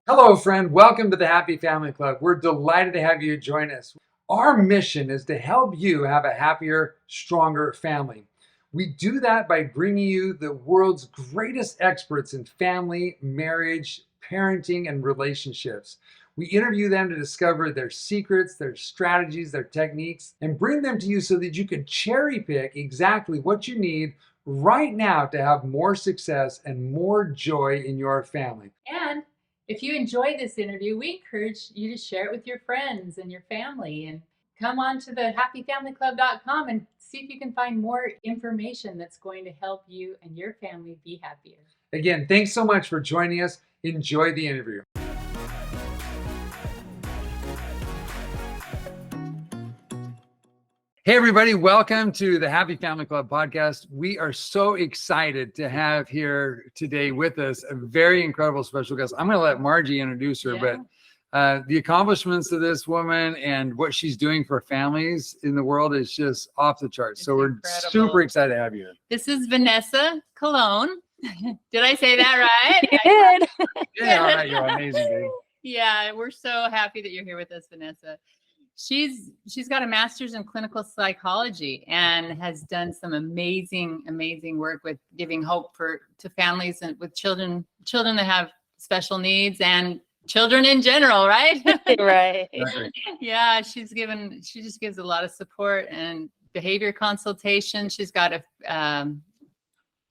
Hello, friend. Welcome to the Happy Family Club. We're delighted to have you join us. Our mission is to help you have a happier, stronger family. We do that by bringing you the world's greatest experts in family, marriage, parenting, and relationships. We interview them to discover their secrets, their strategies, their techniques, and bring them to you so that you can cherry pick exactly what you need right now to have more success and more joy in your family. And if you enjoy this interview, we encourage you to share it with your friends and your family and come on to the happyfamilyclub.com and see if you can find more information that's going to help you and your family be happier. Again, thanks so much for joining us. Enjoy the interview. Hey, everybody, welcome to the Happy Family Club podcast. We are so excited to have here today with us a very incredible special guest. I'm going to let Margie introduce her, but the accomplishments of this woman and what she's doing for families in the world is just off the charts. So we're super excited to have you here. This is Vanessa Kahlon. Did I say that right? You did. Yeah, all right, you're amazing, babe. Yeah, we're so happy that you're here with us, Vanessa. She's got a master's in clinical psychology and has done some amazing work with giving hope to families and with children that have special needs and children in general, right? Right. Yeah, she just gives a lot of support and behavior consultation. She's got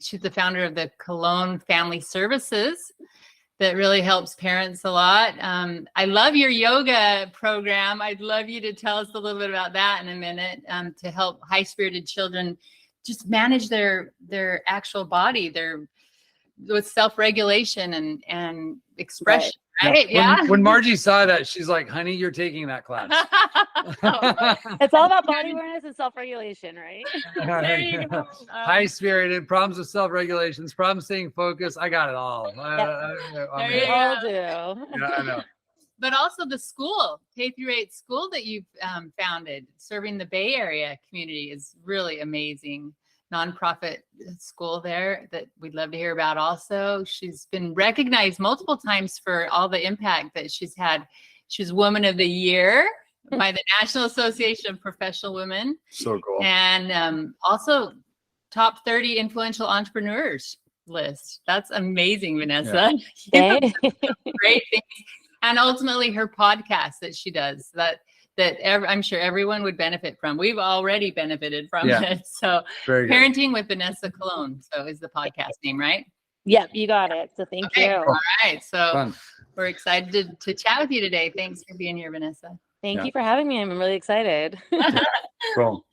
she's the founder of the Kahlon Family Services that really helps parents a lot. I love your yoga program. I'd love you to tell us a little bit about that in a minute, to help high-spirited children just manage their actual body, with self-regulation and expression. Right? Yeah. When Margie saw that, she's like, honey, you're taking that class. It's all about body awareness and self-regulation, right? There you go. High-spirited, problems with self-regulations, problems staying focused. I got it all. There you all go. do. Yeah, I know. But also the school, K-8 school that you've founded, serving the Bay Area community is really amazing. Nonprofit school there that we'd love to hear about also. She's been recognized multiple times for all the impact that she's had. She's Woman of the Year by the National Association of Professional Women. So cool. And also top 30 influential entrepreneurs list. That's amazing, Vanessa. Yeah. Great things. And ultimately her podcast that she does I'm sure everyone would benefit from. We've already benefited from it. So Parenting with Vanessa Kahlon. So is the podcast name, right? Yep, you got it. So thank you. All right. So we're excited to chat with you today. Thanks for being here, Vanessa. Thank you for having me. I'm really excited. Cool.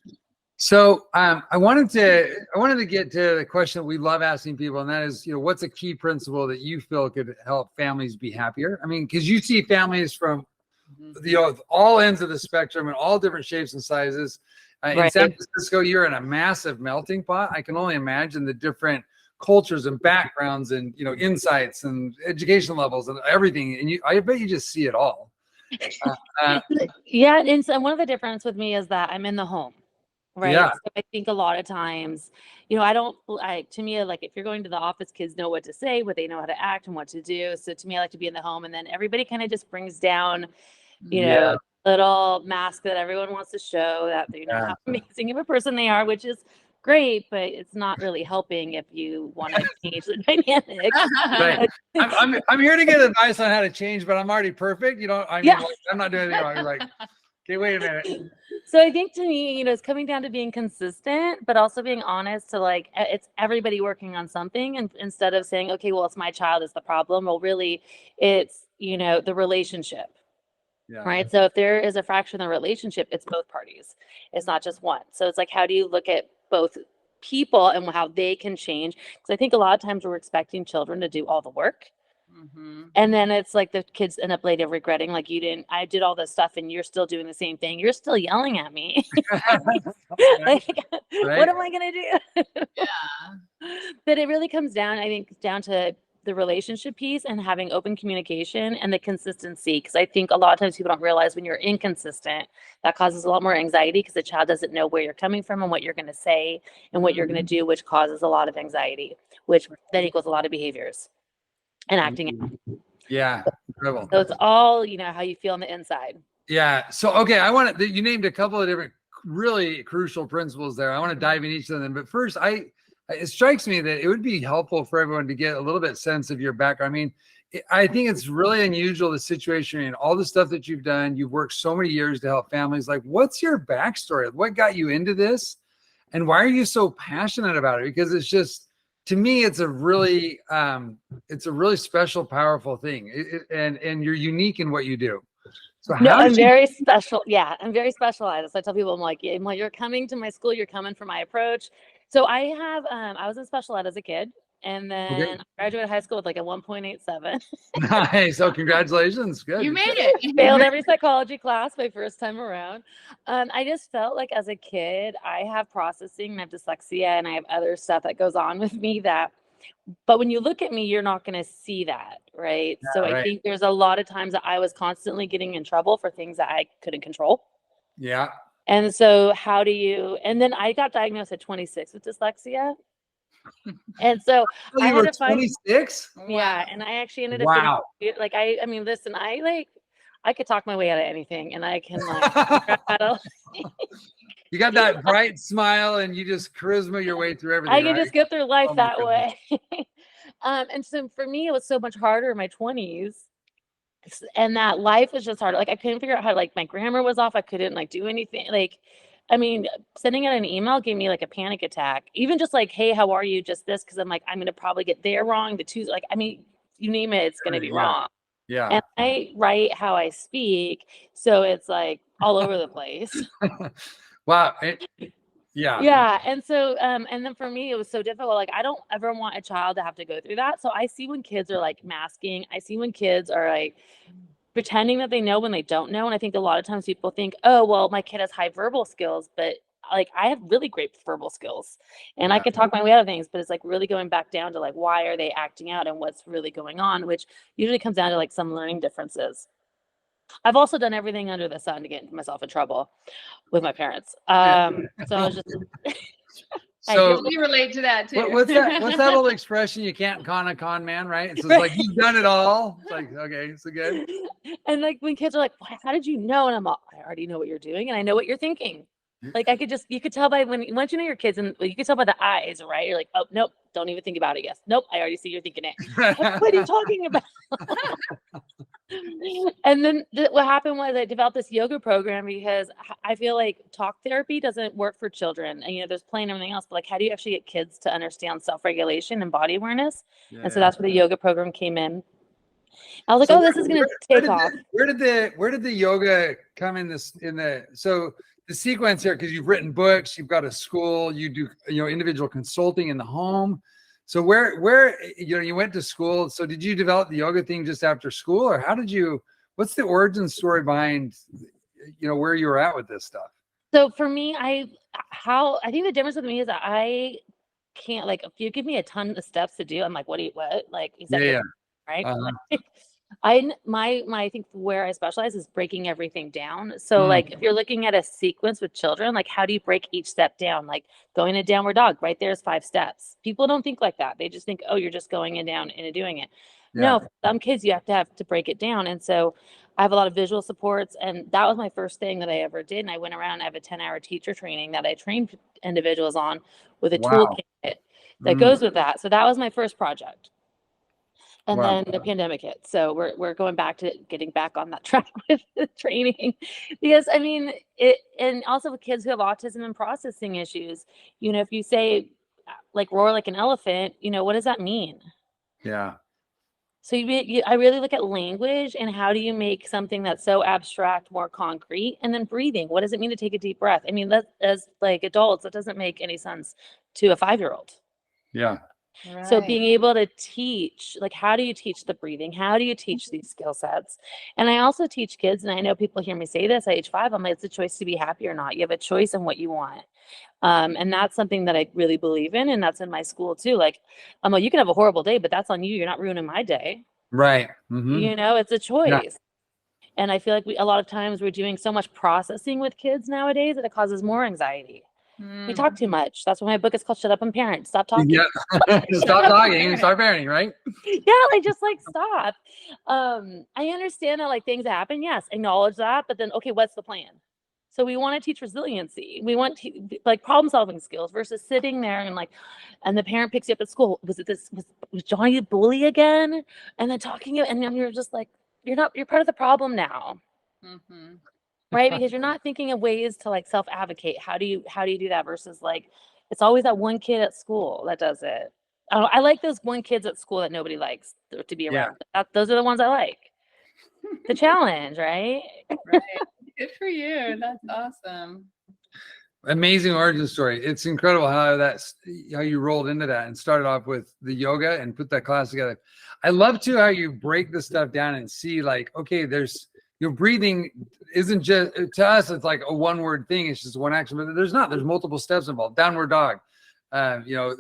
So I wanted to get to the question that we love asking people, and that is, what's a key principle that you feel could help families be happier? I mean, because you see families from all ends of the spectrum and all different shapes and sizes. In San Francisco, you're in a massive melting pot. I can only imagine the different cultures and backgrounds and insights and education levels and everything. And I bet you just see it all. Yeah, and so one of the difference with me is that I'm in the home, right? Yeah. So I think a lot of times, to me, like if you're going to the office, kids know what to say, what they know how to act and what to do. So to me, I like to be in the home, and then everybody kind of just brings down, little mask that everyone wants to show that how amazing of a person they are, which is great, but it's not really helping if you want to change the dynamic. Right. I'm here to get advice on how to change, but I'm already perfect. I'm not doing anything wrong. You're like, okay, wait a minute. So I think to me, it's coming down to being consistent, but also being honest to it's everybody working on something. And instead of saying, okay, well, it's my child is the problem. Well, really it's, the relationship. Yeah. Right. So if there is a fracture in the relationship, it's both parties. It's not just one. So it's like, how do you look at both people and how they can change? Because I think a lot of times we're expecting children to do all the work. Mm-hmm. And then it's like the kids end up later regretting, like, I did all this stuff and you're still doing the same thing. You're still yelling at me. What am I going to do? Yeah. But it really comes down, I think, down to the relationship piece and having open communication and the consistency. Because I think a lot of times people don't realize when you're inconsistent, that causes a lot more anxiety because the child doesn't know where you're coming from and what you're going to say and what you're going to do, which causes a lot of anxiety, which then equals a lot of behaviors and acting out. Yeah. Incredible. So it's all, how you feel on the inside. Yeah. So, okay. You named a couple of different really crucial principles there. I want to dive in each of them. But first, it strikes me that it would be helpful for everyone to get a little bit sense of your background. I mean, I think it's really unusual, the situation and all the stuff that you've done. You've worked so many years to help families. Like, what's your backstory? What got you into this? And why are you so passionate about it? Because it's just, to me, it's a really special, powerful thing. And you're unique in what you do. So No, how I'm did you? very special. Yeah, I'm very specialized. So I tell people, I'm like, you're coming to my school, you're coming for my approach. So I was in special ed as a kid, and Okay. then I graduated high school with like a 1.87. Nice. So congratulations. Good. You made it. Failed every psychology class my first time around. I just felt like as a kid, I have processing, and I have dyslexia, and I have other stuff that goes on with me but when you look at me, you're not going to see that, right? Yeah, So I right. think there's a lot of times that I was constantly getting in trouble for things that I couldn't control. Yeah. And so and then I got diagnosed at 26 with dyslexia. And so Oh, I you had were to find, 26? yeah, and I actually ended up Wow. getting, like, I mean, listen, I could talk my way out of anything, and I can figure out how to, You got that bright smile and you just charisma your way through everything, I can right? just get through life Oh my that goodness. way. And so for me, it was so much harder in my 20s. And that life was just hard. Like I couldn't figure out how, like, my grammar was off. I couldn't like do anything. Like, I mean, sending out an email gave me like a panic attack. Even just like, hey, how are you? Just this, because I'm like, I'm gonna probably get there wrong. The two, like, I mean, you name it, it's gonna be Yeah. wrong. Yeah. And I write how I speak, so it's like all over the place. Wow. Yeah. Yeah. And so, and then for me, it was so difficult. Like, I don't ever want a child to have to go through that. So I see when kids are like masking, I see when kids are like pretending that they know when they don't know. And I think a lot of times people think, oh, well, my kid has high verbal skills, but like I have really great verbal skills and I Yeah. can talk my way out of things, but it's like really going back down to like, why are they acting out and what's really going on, which usually comes down to like some learning differences. I've also done everything under the sun to get myself in trouble with my parents. So I was just, So We relate to that too. what's that old expression? You can't con a con man, right? So it's like you've done it all. It's like, okay, so good. and like when kids are like, how did you know? And I'm all, I already know what you're doing and I know what you're thinking. Like you could tell by once you know your kids, and you can tell by the eyes, right? You're like, oh, nope, don't even think about it. Yes. Nope. I already see you're thinking it. What are you talking about? And then what happened was I developed this yoga program because I feel like talk therapy doesn't work for children. And, there's play and everything else, but like, how do you actually get kids to understand self-regulation and body awareness? And so that's where the yoga program came in. I was like, oh, this is going to take off. Where did the yoga come in so the sequence here, because you've written books, you've got a school, you do, individual consulting in the home. So where you went to school. So did you develop the yoga thing just after school, or what's the origin story behind, where you were at with this stuff? So for me, I think the difference with me is that I can't, like, if you give me a ton of steps to do, I'm like, what? Like, exactly. Yeah. Right. Uh-huh. I think where I specialize is breaking everything down. So like if you're looking at a sequence with children, like how do you break each step down? Like going a downward dog, right? There's 5 steps. People don't think like that. They just think, oh, you're just going in down and doing it. Yeah. No, some kids you have to break it down. And so I have a lot of visual supports, and that was my first thing that I ever did. And I went around, I have a 10-hour teacher training that I trained individuals on with a toolkit that goes with that. So that was my first project. And then the pandemic hit. So we're going back to getting back on that track with the training, because I mean and also with kids who have autism and processing issues, if you say like roar like an elephant, what does that mean? Yeah. So I really look at language and how do you make something that's so abstract more concrete, and then breathing. What does it mean to take a deep breath? I mean, that as like adults, that doesn't make any sense to a 5-year-old. Yeah. Right. So being able to teach, like, how do you teach the breathing? How do you teach these skill sets? And I also teach kids, and I know people hear me say this at age 5, I'm like, it's a choice to be happy or not. You have a choice in what you want. And that's something that I really believe in. And that's in my school too. Like, I'm like, you can have a horrible day, but that's on you. You're not ruining my day. Right. Mm-hmm. It's a choice. Yeah. And I feel like a lot of times we're doing so much processing with kids nowadays that it causes more anxiety. We talk too much. That's why my book is called Shut Up and Parent. Stop talking. Yeah. Stop talking and start parenting, right? Yeah, like just like stop. I understand that like things happen. Yes, acknowledge that. But then, okay, what's the plan? So we want to teach resiliency. We want like problem solving skills versus sitting there and like, and the parent picks you up at school. Was Johnny a bully again? And then talking, and then you're just like, you're part of the problem now. Mm-hmm. Right, because you're not thinking of ways to like self-advocate. How do you do that versus like it's always that one kid at school that does it. I like those one kids at school that nobody likes to be around. Those are the ones I like. The challenge, right? Right. Good for you. That's awesome. Amazing origin story. It's incredible how you rolled into that and started off with the yoga and put that class together. I love too how you break this stuff down and see like, okay, your breathing isn't just, to us, it's like a one-word thing. It's just one action, but there's multiple steps involved. Downward dog,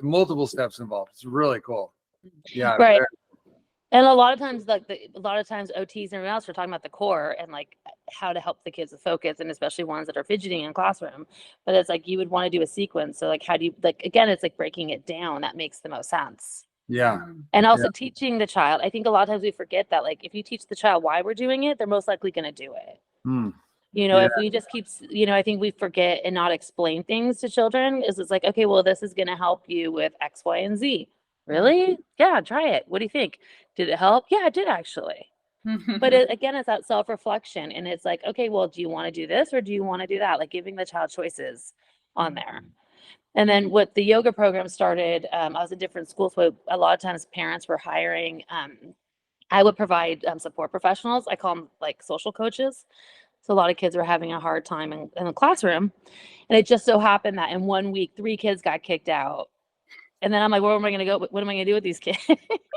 multiple steps involved. It's really cool. Yeah. Right. And a lot of times, OTs and everyone else are talking about the core and like how to help the kids to focus, and especially ones that are fidgeting in classroom. But it's like you would want to do a sequence. So like, how do you again? It's like breaking it down. That makes the most sense. Yeah. And also teaching the child. I think a lot of times we forget that like if you teach the child why we're doing it, they're most likely going to do it. If we just keep, I think we forget and not explain things to children. It's like, okay, well, this is going to help you with X, Y, and Z. Really? Yeah, try it. What do you think? Did it help? Yeah, it did actually. But again, it's that self-reflection. And it's like, okay, well, do you want to do this or do you want to do that? Like giving the child choices on there. And then what the yoga program started, I was in different schools, so a lot of times parents were hiring, I would provide support professionals. I call them like social coaches. So a lot of kids were having a hard time in the classroom. And it just so happened that in 1 week, 3 kids got kicked out. And then I'm like, where am I going to go? What am I going to do with these kids?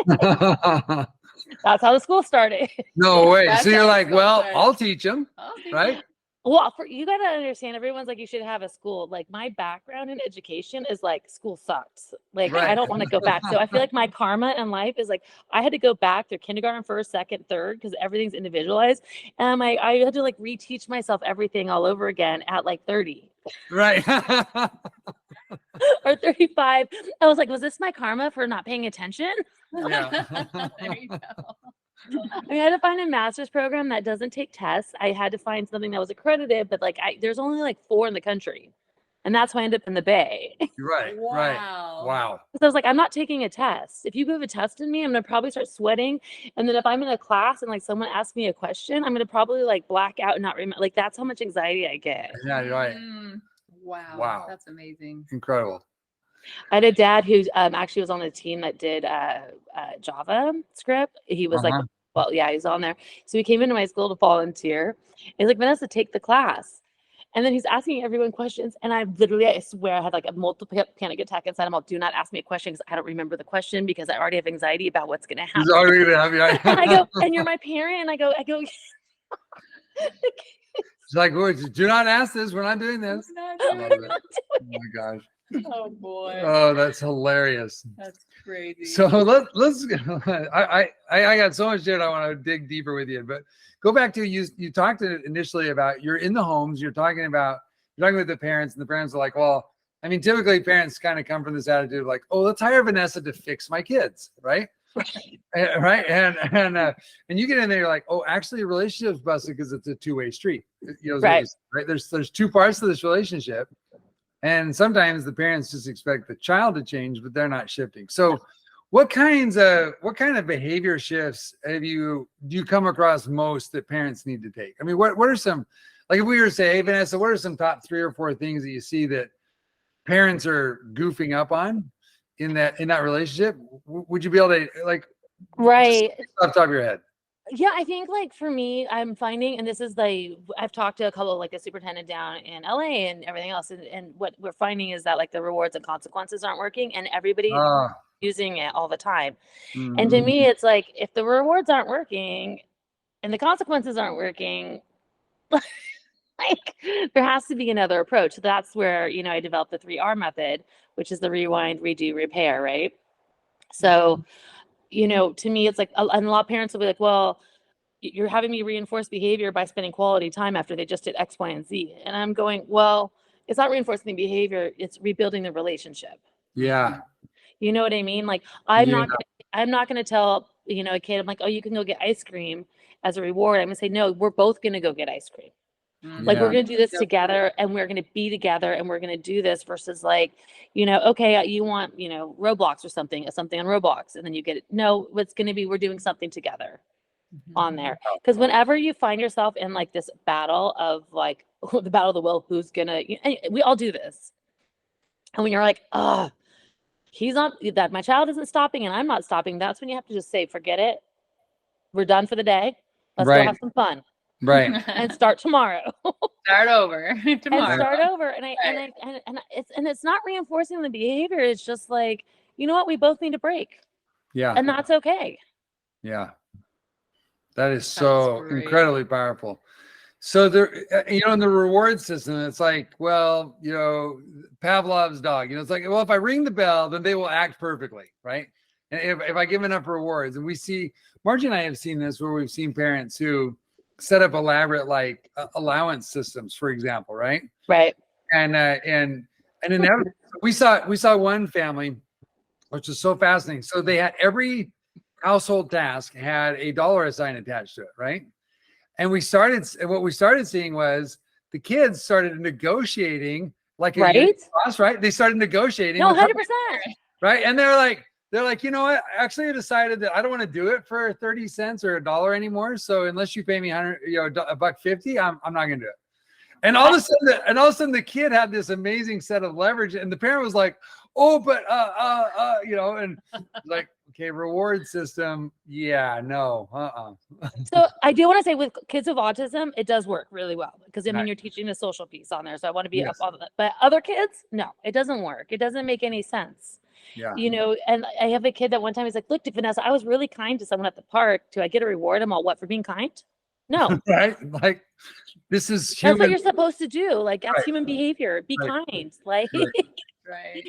That's how the school started. No way. So you're like, well, I'll teach them, right? Well, you got to understand, everyone's like, you should have a school. Like my background in education is like school sucks. Like I don't want to go back. So I feel like my karma in life is like, I had to go back through kindergarten, first, second, third, because everything's individualized. And I had to like reteach myself everything all over again at like 30. Right. Or 35. I was like, was this my karma for not paying attention? Yeah. There you go. I had to find a master's program that doesn't take tests. I had to find something that was accredited, but like there's only like 4 in the country. And that's why I ended up in the Bay. Right. Wow. Right. Wow. So I was like, I'm not taking a test. If you give a test in me, I'm going to probably start sweating. And then if I'm in a class and like someone asks me a question, I'm going to probably like black out and not remember. Like that's how much anxiety I get. Yeah, you're right. Wow. Wow. That's amazing. Incredible. I had a dad who actually was on the team that did Java script. He was like, well, yeah, he's on there. So he came into my school to volunteer. He's like, Vanessa, take the class. And then he's asking everyone questions. And I swear I had like a multiple panic attack inside him. Do not ask me a question because I don't remember the question because I already have anxiety about what's going to happen. He's already going to have you. And I go, and you're my parent. And I go. It's like, do not ask this. We're not doing this. Oh my gosh. Oh boy. Oh, that's hilarious. That's crazy. So let's I got so much there I want to dig deeper with you, but go back to you talked initially about you're in the homes, you're talking with the parents, and the parents are like, well, I mean, typically parents kind of come from this attitude of like, oh, let's hire Vanessa to fix my kids, right? Right. And you get in there, you're like, oh, actually relationships busted because it's a two-way street. Right. There's 2 parts to this relationship. And sometimes the parents just expect the child to change, but they're not shifting. So what kind of behavior shifts do you come across most that parents need to take? I mean, what are some, like if we were to say, hey, Vanessa, what are some top 3 or 4 things that you see that parents are goofing up on in that relationship? Would you be able to like, right off the top of your head? Yeah, I think like for me, I'm finding, and this is like, I've talked to a couple of like the superintendent down in LA and everything else. And what we're finding is that like the rewards and consequences aren't working and everybody using it all the time. Mm-hmm. And to me, it's like, if the rewards aren't working and the consequences aren't working, like there has to be another approach. So that's where, I developed the 3R method, which is the rewind, redo, repair, right? So to me, it's like, and a lot of parents will be like, well, you're having me reinforce behavior by spending quality time after they just did X, Y, and Z. And I'm going, well, it's not reinforcing the behavior, it's rebuilding the relationship. Yeah. You know what I mean? Like I'm not going to tell, a kid, I'm like, oh, you can go get ice cream as a reward. I'm going to say, no, we're both going to go get ice cream. Like we're going to do this together, and we're going to be together, and we're going to do this versus like, okay, you want, Roblox or something on Roblox, and then you get it. No, what's going to be, we're doing something together on there. Because whenever you find yourself in like this battle of like the battle of the will, who's gonna, we all do this. And when you're like, he's not, that my child isn't stopping and I'm not stopping, that's when you have to just say, forget it. We're done for the day. Let's go have some fun. Right. And start tomorrow. Start over tomorrow. And start over. And it's not reinforcing the behavior. It's just like, you know what? We both need a break. Yeah. And that's okay. Yeah. That is so incredibly powerful. So there, in the reward system, it's like, well, Pavlov's dog, it's like, well, if I ring the bell, then they will act perfectly. Right. And if I give enough rewards, and we see, Margie and I have seen this where we've seen parents who set up elaborate, like allowance systems, for example. Right. Right. And inevitably, we saw one family, which is so fascinating. So they had every household task had a dollar sign attached to it. Right. And what we started seeing was the kids started negotiating like a boss, right? They started negotiating. No, 100%. Right. And they're like, you know what? Actually, I decided that I don't want to do it for 30 cents or $1 anymore. So unless you pay me $150, I'm not going to do it. And all of a sudden the kid had this amazing set of leverage, and the parent was like, oh, but and like, okay, reward system. Yeah, no. So I do want to say with kids with autism, it does work really well because you're teaching the social piece on there. So I want to be up on that. But other kids, no, it doesn't work. It doesn't make any sense. Yeah. And I have a kid that one time he's like, look, Vanessa, I was really kind to someone at the park. Do I get a reward? I'm all, what, for being kind? No. Right. Like, this is human. That's what you're supposed to do. Like, that's human behavior. Be kind. Like, right.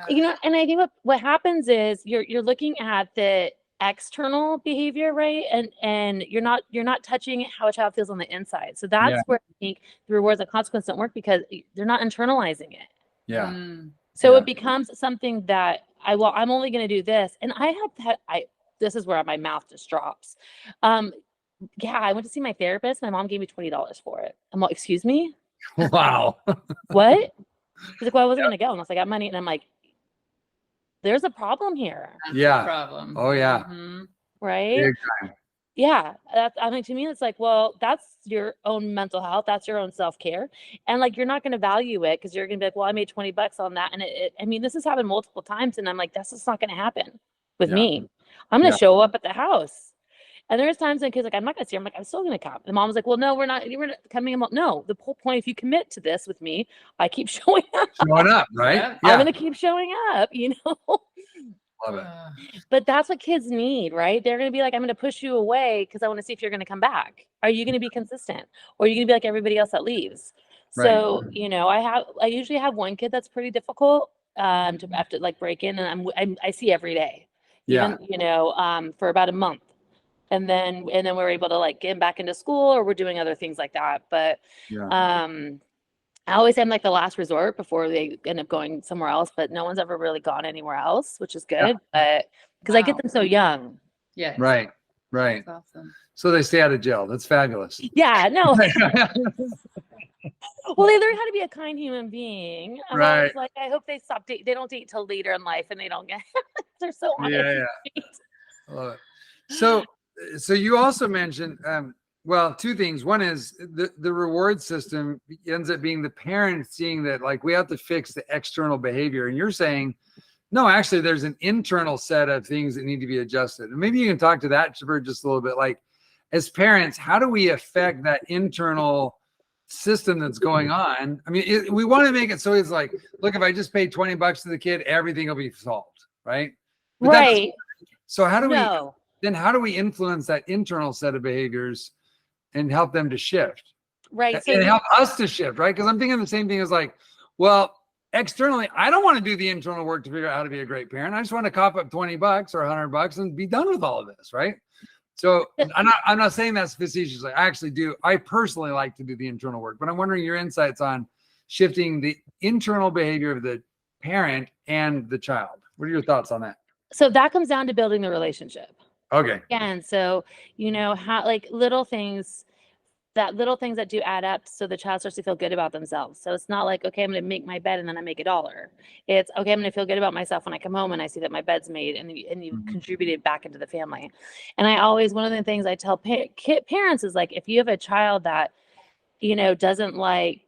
Yeah. And I think what happens is you're looking at the external behavior, right? And you're not touching how a child feels on the inside. So that's where I think the rewards and consequences don't work because they're not internalizing it. Yeah. So it becomes something that I'm only going to do this. And this is where my mouth just drops. I went to see my therapist. My mom gave me $20 for it. I'm like, excuse me? Wow. What? She's like, well, I wasn't going to go unless I got money. And I'm like, there's a problem here. That's the problem. Oh, yeah. Mm-hmm. Right? Big time. Yeah. To me, it's like, well, that's your own mental health. That's your own self-care. And like, you're not going to value it because you're going to be like, well, I made $20 on that. And this has happened multiple times. And I'm like, that's just not going to happen with me. I'm going to show up at the house. And there's times when kids like, I'm not going to see her. I'm like, I'm still going to come. And mom was like, well, no, we're not coming. No, the whole point, if you commit to this with me, I keep showing up. Showing up, right? Yeah. I'm going to keep showing up, Love it. But that's what kids need, right? They're going to be like, I'm going to push you away because I want to see if you're going to come back. Are you going to be consistent? Or are you going to be like everybody else that leaves? Right. So, I usually have one kid that's pretty difficult to have to like break in, and I see every day, even, for about a month. And then we're able to like get him back into school, or we're doing other things like that. But I always say I'm like the last resort before they end up going somewhere else, but no one's ever really gone anywhere else, which is good. But because I get them so young. Yes. Right. That's awesome. So they stay out of jail. That's fabulous. Yeah, no. Well, they learn how to be a kind human being. And I was like, I hope they stop they don't date till later in life, and they don't get they're so honest. Yeah. I love it. So you also mentioned, two things. One is the reward system ends up being the parent seeing that like we have to fix the external behavior. And you're saying, no, actually there's an internal set of things that need to be adjusted. And maybe you can talk to that for just a little bit. Like as parents, how do we affect that internal system that's going on? I mean, we want to make it so it's like, look, if I just pay $20 to the kid, everything will be solved. Right. But right. So how do we influence that internal set of behaviors and help them to shift? Right. And help us to shift, right? Because I'm thinking the same thing as like, well, externally, I don't want to do the internal work to figure out how to be a great parent. I just want to cough up $20 or $100 and be done with all of this, right? So I'm not saying that's facetiously. I actually do. I personally like to do the internal work, but I'm wondering your insights on shifting the internal behavior of the parent and the child. What are your thoughts on that? So that comes down to building the relationship. Okay. Again, so how like little things that do add up so the child starts to feel good about themselves. So it's not like, okay, I'm going to make my bed and then I make $1. It's okay, I'm going to feel good about myself when I come home and I see that my bed's made and you've contributed back into the family. And one of the things I tell parents is like, if you have a child that, doesn't like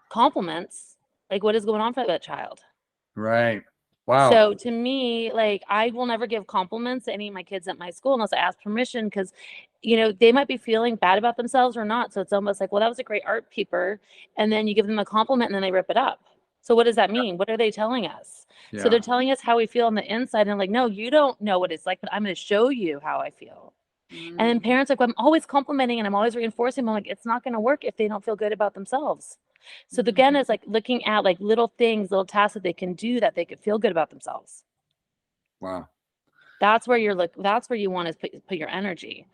compliments, like what is going on for that child? Right. Wow. So to me, like I will never give compliments to any of my kids at my school unless I ask permission because, they might be feeling bad about themselves or not. So it's almost like, well, that was a great art paper. And then you give them a compliment and then they rip it up. So what does that mean? What are they telling us? Yeah. So they're telling us how we feel on the inside. And like, no, you don't know what it's like, but I'm going to show you how I feel. And then parents are like, well, I'm always complimenting and I'm always reinforcing. I'm like, it's not going to work if they don't feel good about themselves. So again, it's like looking at like little things, little tasks that they can do that they could feel good about themselves. Wow. That's where that's where you want to put your energy,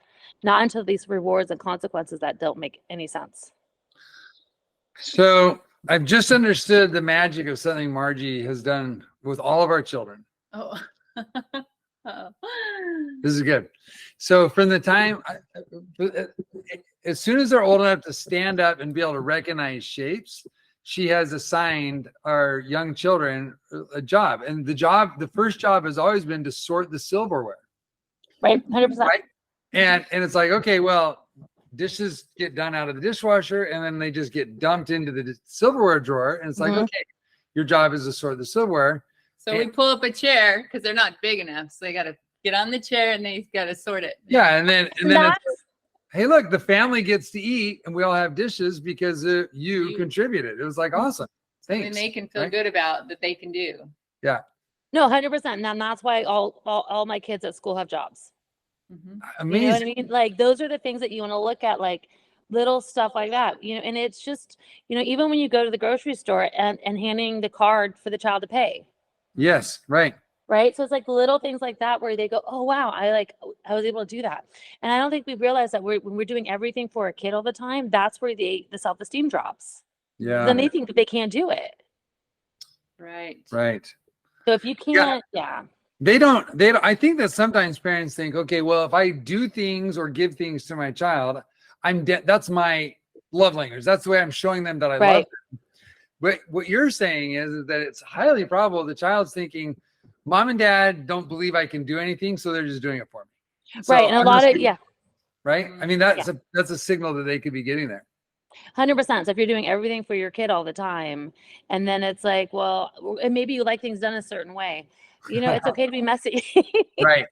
not into these rewards and consequences that don't make any sense. So I've just understood the magic of something Margie has done with all of our children. Oh. Oh. This is good. So from the time, as soon as they're old enough to stand up and be able to recognize shapes, she has assigned our young children a job. And the first job has always been to sort the silverware. Right, 100%. Right? And it's like, okay, well, dishes get done out of the dishwasher and then they just get dumped into the silverware drawer. And it's like, okay, your job is to sort the silverware. So we pull up a chair because they're not big enough. So they got to get on the chair and they got to sort it. Yeah. And then it's, hey, look, the family gets to eat and we all have dishes because you contributed. It was like, awesome. Thanks. And they can feel good about that they can do. Yeah. No, 100%. And that's why all my kids at school have jobs. Amazing. You know what I mean? Like those are the things that you want to look at, like little stuff like that, and it's just, even when you go to the grocery store and handing the card for the child to pay. Yes. Right. Right. So it's like little things like that where they go, oh, wow, I was able to do that. And I don't think we realize that when we're doing everything for a kid all the time, that's where the self-esteem drops. Yeah. Then they think that they can't do it. Right. Right. So if you can't, They don't, I think that sometimes parents think, okay, well, if I do things or give things to my child, that's my love language. That's the way I'm showing them that I love them. But what you're saying is that it's highly probable the child's thinking, mom and dad don't believe I can do anything, so they're just doing it for me. So right. And a lot of, right. I mean, that's a signal that they could be getting there. 100%. So if you're doing everything for your kid all the time, and then it's like, well, and maybe you like things done a certain way, it's okay to be messy. Right.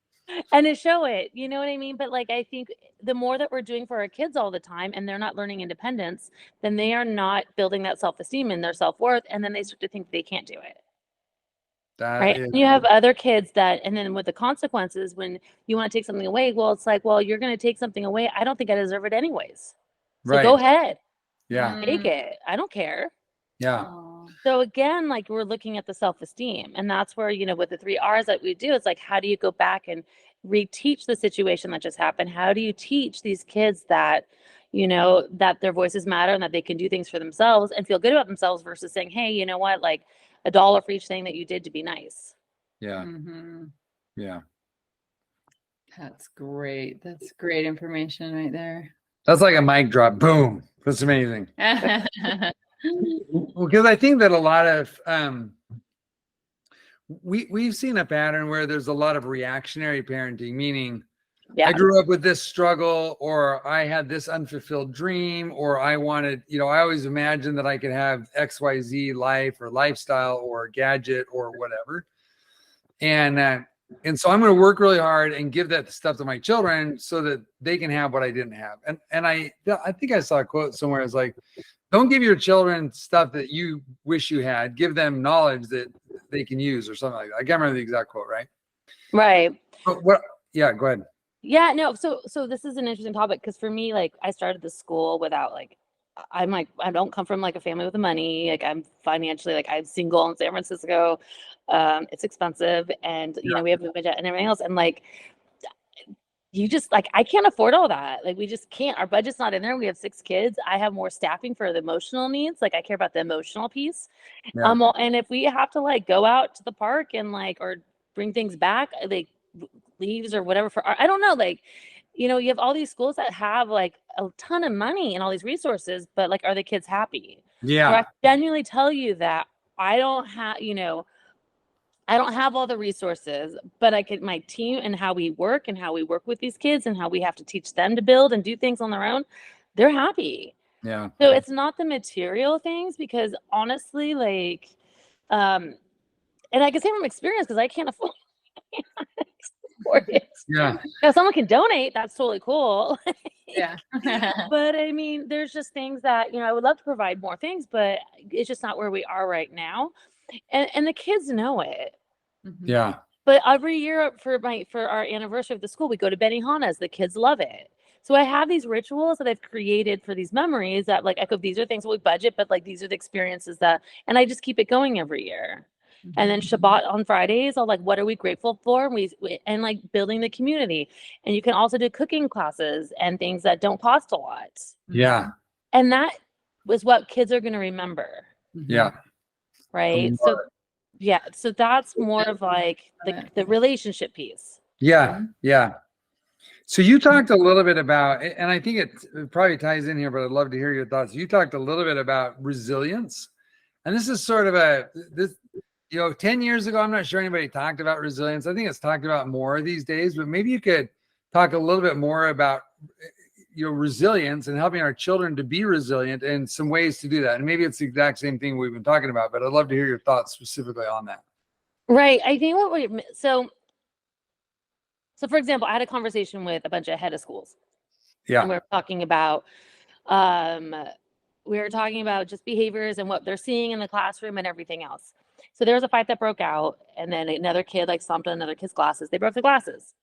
And to show it, you know what I mean? But like, I think the more that we're doing for our kids all the time and they're not learning independence, then they are not building that self-esteem and their self-worth. And then they start to think they can't do it. Right. And you have other kids and then with the consequences, when you want to take something away, well, it's like, well, you're going to take something away. I don't think I deserve it anyways. So go ahead. Yeah. Take it. I don't care. Yeah. So again, like we're looking at the self-esteem, and that's where, with the 3 R's that we do, it's like, how do you go back and reteach the situation that just happened? How do you teach these kids that, that their voices matter and that they can do things for themselves and feel good about themselves versus saying, hey, you know what, like $1 for each thing that you did to be nice. Yeah. Yeah. That's great. That's great information right there. That's like a mic drop. Boom. That's amazing. Because I think that a lot of we've seen a pattern where there's a lot of reactionary parenting, meaning I grew up with this struggle, or I had this unfulfilled dream, or I wanted, I always imagined that I could have XYZ life or lifestyle or gadget or whatever. And so I'm going to work really hard and give that stuff to my children so that they can have what I didn't have. And I think I saw a quote somewhere. It's like, don't give your children stuff that you wish you had. Give them knowledge that they can use or something like that. I can't remember the exact quote, right? Right. But yeah, go ahead. Yeah, no. So this is an interesting topic because for me, like I started the school without I don't come from like a family with the money. Like I'm financially, like I'm single in San Francisco. It's expensive, and we have movement debt and everything else. And like you just like, I can't afford all that. Like, we just can't. Our budget's not in there. We have 6 kids. I have more staffing for the emotional needs. Like, I care about the emotional piece. Yeah. And if we have to like go out to the park and like, or bring things back, like leaves or whatever for I don't know, like, you know, you have all these schools that have like a ton of money and all these resources, but like, are the kids happy? Yeah. Or I genuinely tell you that I don't have, you know, I don't have all the resources, but I could, my team and how we work with these kids and how we have to teach them to build and do things on their own, they're happy. Yeah. So it's not the material things, because honestly, like, and I can say from experience, because I can't afford it. Yeah. If someone can donate, that's totally cool. Yeah. But I mean, there's just things that, you know, I would love to provide more things, but it's just not where we are right now. And the kids know it. Mhm. Yeah. But every year for our anniversary of the school, we go to Benihana's. The kids love it. So I have these rituals that I've created for these memories that like echo. These are things that we budget, but like these are the experiences that, and I just keep it going every year. And then Shabbat on Fridays, I'll like, what are we grateful for? And and like building the community. And you can also do cooking classes and things that don't cost a lot. Yeah. And that was what kids are going to remember. Yeah. Right. So yeah, so that's more of like the relationship piece. Yeah. Yeah. So you talked a little bit about, and I think it probably ties in here, but I'd love to hear your thoughts. You talked a little bit about resilience, and this is sort of you know, 10 years ago, I'm not sure anybody talked about resilience. I think it's talked about more these days, but maybe you could talk a little bit more about, you know, resilience and helping our children to be resilient and some ways to do that. And maybe it's the exact same thing we've been talking about, but I'd love to hear your thoughts specifically on that. Right. I think so for example, I had a conversation with a bunch of head of schools. Yeah. And we were talking about just behaviors and what they're seeing in the classroom and everything else. So there was a fight that broke out, and then another kid like stomped on another kid's glasses. They broke the glasses.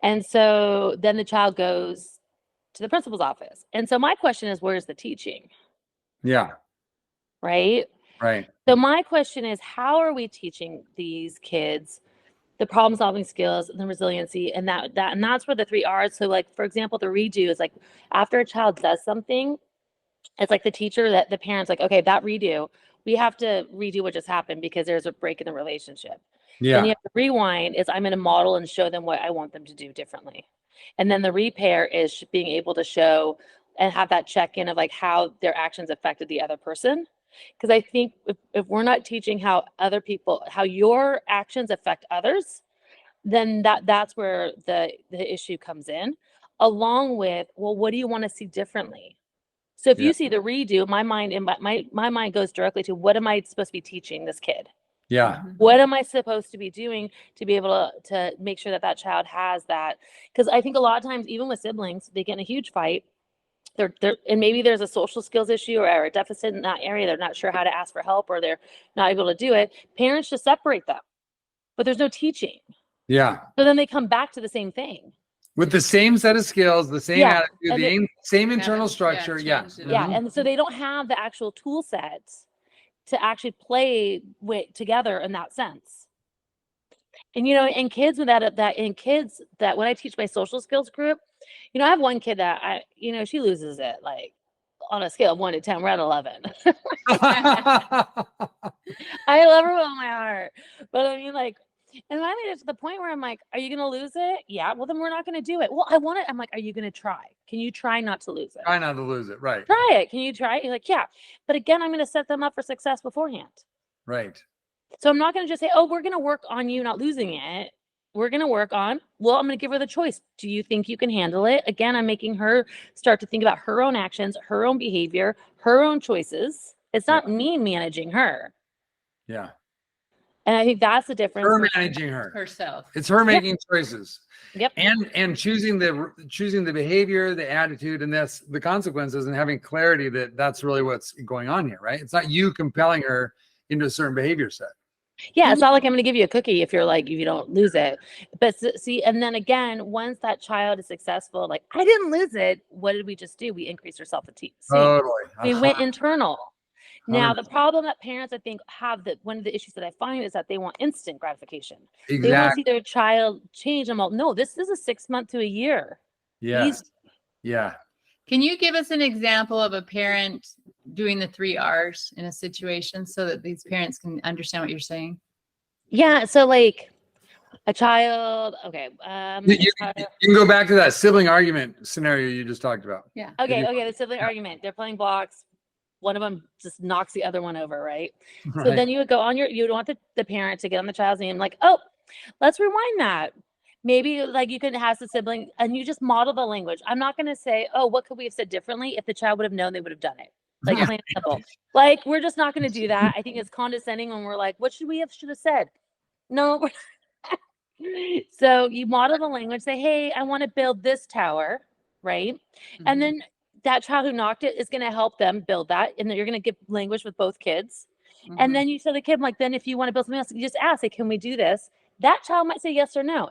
And so then the child goes to the principal's office. And so my question is, where's the teaching? Yeah. Right. Right. So my question is, how are we teaching these kids the problem solving skills and the resiliency, and that's where the 3 R's. So like, for example, the redo is like, after a child does something, it's like the teacher, that the parents like, okay, that redo, we have to redo what just happened because there's a break in the relationship. Yeah. Then you have to rewind is I'm going to model and show them what I want them to do differently. And then the repair is being able to show and have that check-in of like how their actions affected the other person. Because I think if we're not teaching how your actions affect others, then that's where the issue comes in, along with, well, what do you want to see differently? So if you see the redo, my mind goes directly to, what am I supposed to be teaching this kid? Yeah. What am I supposed to be doing to be able to make sure that child has that? Because I think a lot of times, even with siblings, they get in a huge fight. And maybe there's a social skills issue or a deficit in that area. They're not sure how to ask for help, or they're not able to do it. Parents just separate them, but there's no teaching. Yeah. So then they come back to the same thing. With the same set of skills, the same attitude, the same internal structure. Yeah. Yeah. And so they don't have the actual tool sets to actually play together in that sense. And, you know, and kids with that when I teach my social skills group, you know, I have one kid that she loses it, like on a scale of 1 to 10, we're at 11. I love her with all my heart. But I mean, like, and finally it's to the point where I'm like, are you going to lose it? Yeah. Well, then we're not going to do it. Well, I want it. I'm like, are you going to try? Can you try not to lose it? Try not to lose it. Right. Try it. Can you try it? You're like, yeah. But again, I'm going to set them up for success beforehand. Right. So I'm not going to just say, oh, we're going to work on you not losing it. We're going to work on, well, I'm going to give her the choice. Do you think you can handle it? Again, I'm making her start to think about her own actions, her own behavior, her own choices. It's not me managing her. Yeah. And I think that's the difference. Her managing herself. It's her making choices. Yep. And choosing the behavior, the attitude, and that's the consequences, and having clarity that that's really what's going on here, right? It's not you compelling her into a certain behavior set. Yeah, it's not like I'm going to give you a cookie if you don't lose it. But see, and then again, once that child is successful, like, I didn't lose it. What did we just do? We increased our self-esteem. Totally. We went internal. Now, 100%. the problem that parents, I think, have, that one of the issues that I find is that they want instant gratification. They want to Exactly. see their child change. I'm all, no, this is a 6 month to a year. Yes. Yeah. Can you give us an example of a parent doing the 3 R's in a situation so that these parents can understand what you're saying? Yeah. So like a child, okay. You can go back to that sibling argument scenario you just talked about. Yeah. Okay, the sibling argument. They're playing blocks. One of them just knocks the other one over, right? So Right. then you would go on you would want the parent to get on the child's name, like, oh, let's rewind that. Maybe like you can ask the sibling and you just model the language. I'm not going to say, oh, what could we have said differently? If the child would have known, they would have done it. Like plain and simple. Like, we're just not going to do that. I think it's condescending when we're like, what should have said? No. So you model the language, say, hey, I want to build this tower, right? And then that child who knocked it is going to help them build that. And then you're going to give language with both kids. And then you tell the kid, like, then if you want to build something else, you just ask, like, can we do this? That child might say yes or no.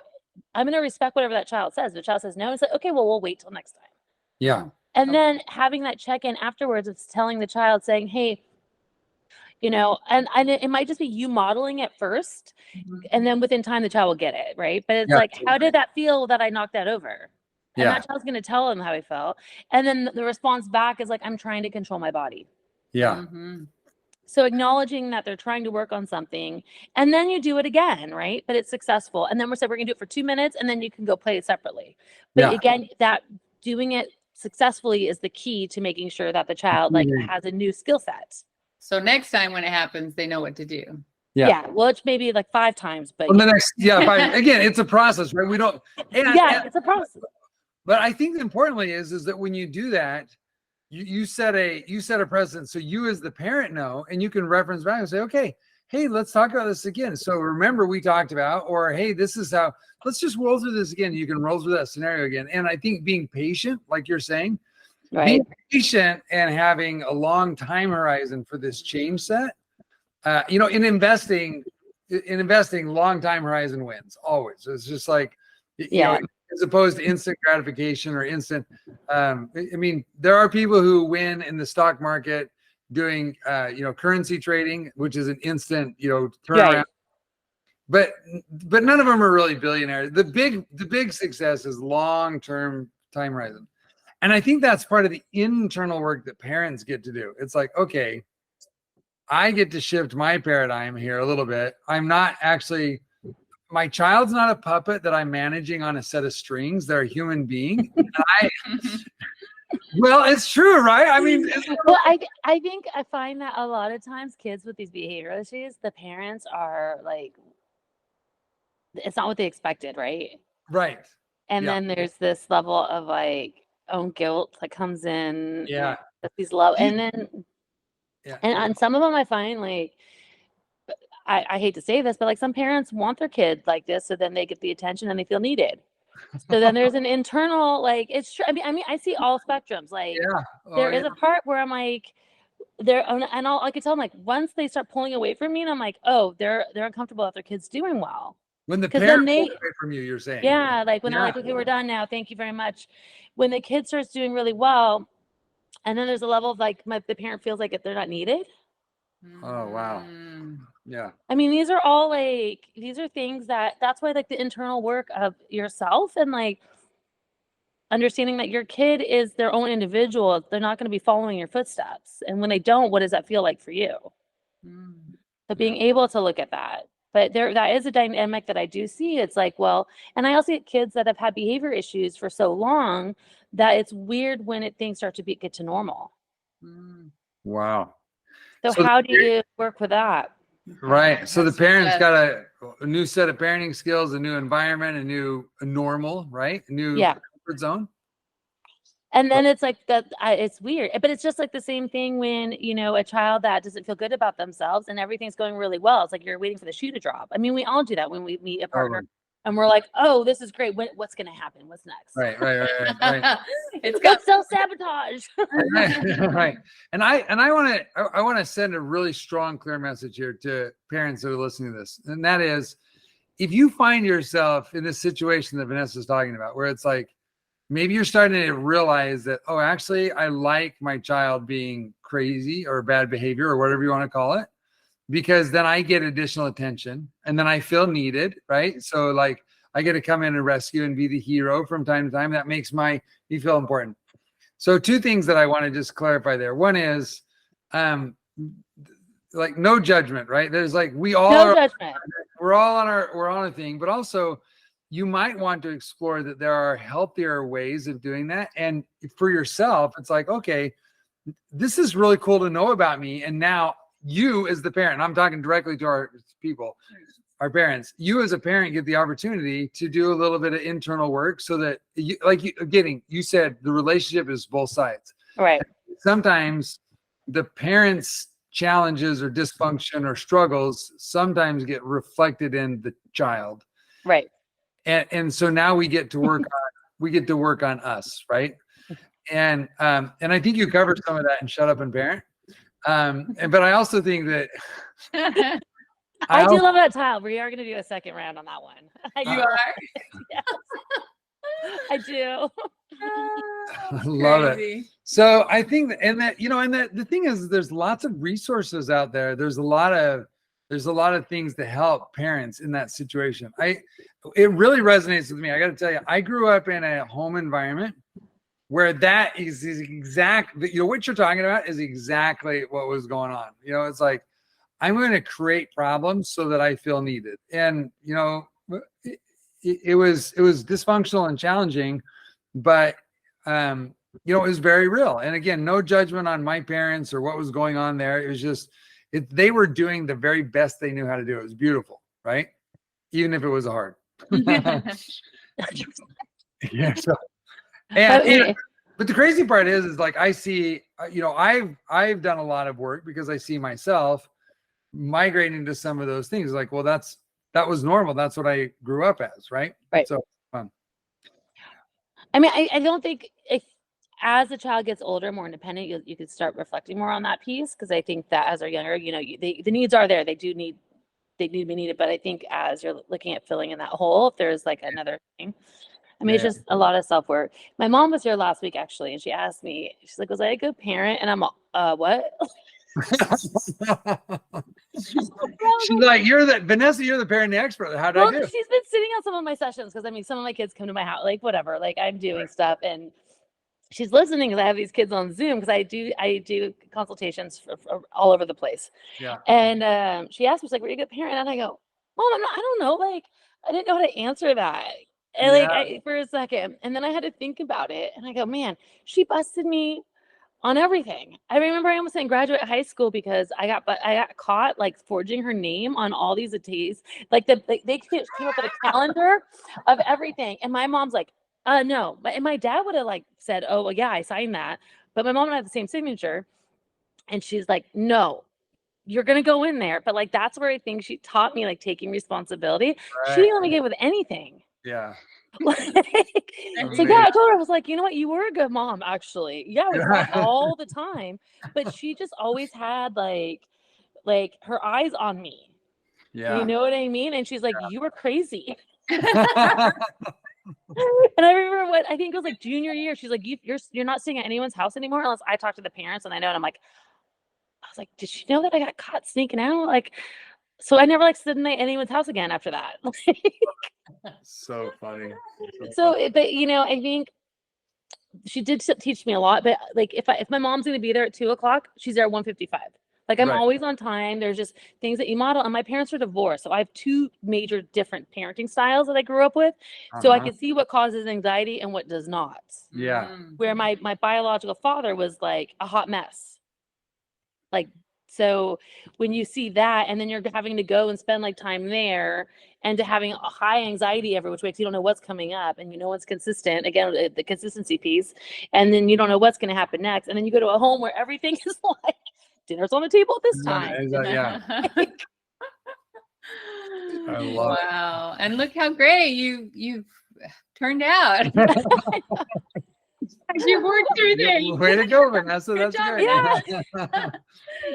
I'm going to respect whatever that child says. If the child says no, it's like, okay, well, we'll wait till next time. Yeah. And then having that check-in afterwards, it's telling the child, saying, hey, you know, and it might just be you modeling it first, and then within time the child will get it, right? But it's like, how did that feel that I knocked that over? And that child's going to tell them how he felt. And then the response back is like, I'm trying to control my body. Yeah. So acknowledging that they're trying to work on something, and then you do it again, right? But it's successful. And then we're going to do it for 2 minutes, and then you can go play it separately. But again, that doing it successfully is the key to making sure that the child like has a new skill set. So next time when it happens, they know what to do. Yeah. Well, it's maybe like 5 times, but Well, the next, again, it's a process, right? We don't. It's a process. But I think importantly is that when you do that, you set a precedent. So you as the parent know, and you can reference back and say, okay, hey, let's talk about this again. So remember we talked about, or hey, this is how. Let's just roll through this again. You can roll through that scenario again. And I think being patient, like you're saying. Right. Being patient and having a long time horizon for this change set, in investing, long time horizon wins always. So it's just like, you know, as opposed to instant gratification or instant. I mean, there are people who win in the stock market doing, currency trading, which is an instant, turnaround. But none of them are really billionaires. The big success is long-term time horizon. And I think that's part of the internal work that parents get to do. It's like, okay, I get to shift my paradigm here a little bit. I'm not actually, my child's not a puppet that I'm managing on a set of strings. They're a human being. Well, it's true, right? I mean, well, I think I find that a lot of times kids with these behavioral issues, the parents are like, it's not what they expected, right? Right. And then there's this level of like own guilt that comes in. Yeah. These low, and then and on some of them I find like, I hate to say this, but like some parents want their kid like this, so then they get the attention and they feel needed. So then there's an internal, like, it's true. I mean, I see all spectrums. Like, there is a part where I'm like, and I could tell them, like, once they start pulling away from me, and I'm like, oh, they're uncomfortable that their kid's doing well. When the parent pulls away from you, you're saying. Yeah, like when they're like, okay, we're done now. Thank you very much. When the kid starts doing really well, and then there's a level of like, the parent feels like they're not needed. Oh, wow. Yeah. I mean, these are things that's why like the internal work of yourself and like understanding that your kid is their own individual. They're not going to be following your footsteps. And when they don't, what does that feel like for you? But being able to look at that. But that is a dynamic that I do see. It's like, well, and I also get kids that have had behavior issues for so long that it's weird when things start to get to normal. Wow. So how do you work with that? Right. So the parents got a new set of parenting skills, a new environment, a normal, right? A new comfort zone. And then it's like that. It's weird, but it's just like the same thing when, a child that doesn't feel good about themselves and everything's going really well. It's like you're waiting for the shoe to drop. I mean, we all do that when we meet a partner and we're like, oh, this is great. What's going to happen? What's next? Right. It's got self-sabotage. Right. And I want to send a really strong, clear message here to parents that are listening to this. And that is, if you find yourself in this situation that Vanessa's talking about, where it's like, you know, your kid is their own individual, they're not going to be following your footsteps. And when they don't, what does that feel like for you? But their that is a dynamic that I do see. It's like, well, and I see all spectrums. Like some parents want their kid like this, so then they get the attention and they feel needed. And I think being patient, like you're saying, maybe you're starting to realize that, oh, actually, I like my child being crazy or bad behavior or whatever you want to call it, because then I get additional attention and then I feel needed, right? So like I get to come in and rescue and be the hero from time to time. That makes me feel important. So two things that I want to just clarify there. One is like no judgment, right? There's like we're all on a thing, but also you might want to explore that there are healthier ways of doing that. And for yourself, it's like, okay, this is really cool to know about me. And now you as the parent, I'm talking directly to our people, our parents, you as a parent get the opportunity to do a little bit of internal work so that you said the relationship is both sides. Right. Sometimes the parents' challenges or dysfunction or struggles sometimes get reflected in the child. Right. And so now we get to work on us, right? And I think you covered some of that in Shut Up and Parent. But I also think that I do love that child. We are going to do a second round on that one. You are? Yes. I do. I love it. So I think the thing is, there's lots of resources out there. There's a lot of things to help parents in that situation. It really resonates with me. I got to tell you, I grew up in a home environment where that is exactly, what you're talking about is exactly what was going on. It's like, I'm going to create problems so that I feel needed. And, it was dysfunctional and challenging, but, it was very real. And again, no judgment on my parents or what was going on there. It was just, they were doing the very best they knew how to do. It was beautiful, right? Even if it was hard. Yeah. So, but the crazy part is like, I see, I've done a lot of work because I see myself migrating to some of those things. Like, well, that was normal. That's what I grew up as. Right. Right. So fun. I mean, I don't think as the child gets older, more independent, you could start reflecting more on that piece. Cause I think that as they're younger, the needs are there. They need to be needed. But I think as you're looking at filling in that hole, if there's like another thing, I mean, it's just a lot of self-work. My mom was here last week, actually, and she asked me, she's like, was I a good parent? And I'm what? She's like, Vanessa, you're the parenting expert. How did I do? She's been sitting on some of my sessions because, I mean, some of my kids come to my house, like whatever, like I'm doing stuff, and she's listening because I have these kids on Zoom because I do consultations for all over the place. Yeah. And she asked me, she's like, were you a good parent? And I go, Mom, I don't know. Like, I didn't know how to answer that. And for a second. And then I had to think about it. And I go, man, she busted me on everything. I remember I almost didn't graduate high school because I got caught like forging her name on all these days. Like they came up with a calendar of everything. And my mom's like, no. And my dad would have like said, oh, well, yeah, I signed that. But my mom had the same signature. And she's like, no, you're going to go in there. But like, that's where I think she taught me like taking responsibility. Right. She didn't let me get with anything. Yeah. So yeah, I told her, I was like, you know what, you were a good mom, actually. Yeah, we talked all the time, but she just always had like her eyes on me. Yeah, you know what I mean? And she's like, you were crazy. And I remember I think it was like junior year. She's like, you're not staying at anyone's house anymore unless I talk to the parents and I know. And I was like, did she know that I got caught sneaking out? Like, so I never like stood in anyone's house again after that. So funny. But I think she did teach me a lot. But like, if my mom's going to be there at 2:00, she's there at 1:55. Like I'm always on time. There's just things that you model. And my parents are divorced, so I have two major different parenting styles that I grew up with. So I can see what causes anxiety and what does not. Yeah. Where my biological father was like a hot mess. Like. So when you see that, and then you're having to go and spend like time there, and to having a high anxiety every which way, you don't know what's coming up, and what's consistent. Again, the consistency piece, and then you don't know what's going to happen next, and then you go to a home where everything is like dinner's on the table at this time. Yeah. I love it. Wow! And look how great you've turned out. You worked through there. Way to go, Vanessa. Good That's job, good. Yeah.